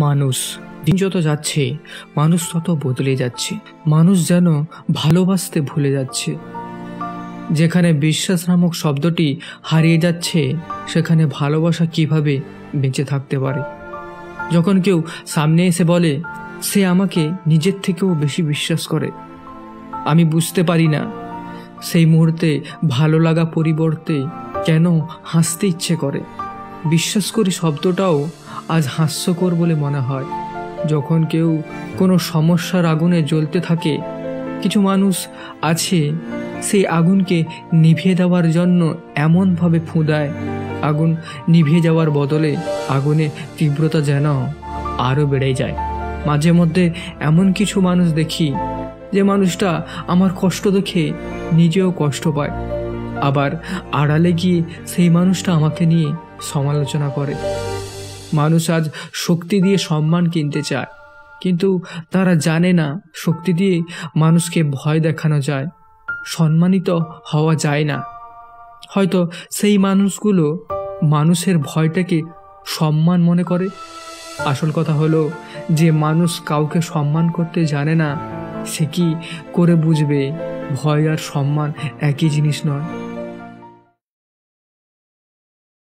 মানুষ দিন যত যাচ্ছে, মানুষ তত বদলে যাচ্ছে। মানুষ যেন ভালোবাসতে ভুলে যাচ্ছে। যেখানে বিশ্বাস নামক শব্দটি হারিয়ে যাচ্ছে, সেখানে ভালোবাসা কিভাবে বেঁচে থাকতে পারে? যখন কেউ সামনে এসে বলে সে আমাকে নিজের থেকেও বেশি বিশ্বাস করে, আমি বুঝতে পারি না সেই মুহূর্তে ভালো লাগা পরিবর্তে কেন হাসতে ইচ্ছে করে। বিশ্বাস করি শব্দটাও আজ হাস্যকর বলে মনে হয়। যখন কেউ কোনো সমস্যার আগুনে জ্বলতে থাকে, কিছু মানুষ আছে সেই আগুনকে নিভিয়ে দেওয়ার জন্য এমনভাবে ফুঁ দেয়, আগুন নিভিয়ে যাওয়ার বদলে আগুনে তীব্রতা যেন আরও বেড়ে যায়। মাঝে মধ্যে এমন কিছু মানুষ দেখি যে মানুষটা আমার কষ্ট দেখে নিজেও কষ্ট পায়, আবার আড়ালে গিয়ে সেই মানুষটা আমাকে নিয়ে সমালোচনা করে। মানুষ আজ শক্তি দিয়ে সম্মান কিনতে চায়, কিন্তু তারা জানে না শক্তি দিয়ে মানুষকে ভয় দেখানো যায়, সম্মানিত হওয়া যায় না। হয়তো সেই মানুষগুলো মানুষের ভয়টাকে সম্মান মনে করে। আসল কথা হলো যে মানুষ কাউকে সম্মান করতে জানে না, সে কি করে বুঝবে ভয় আর সম্মান একই জিনিস নয়?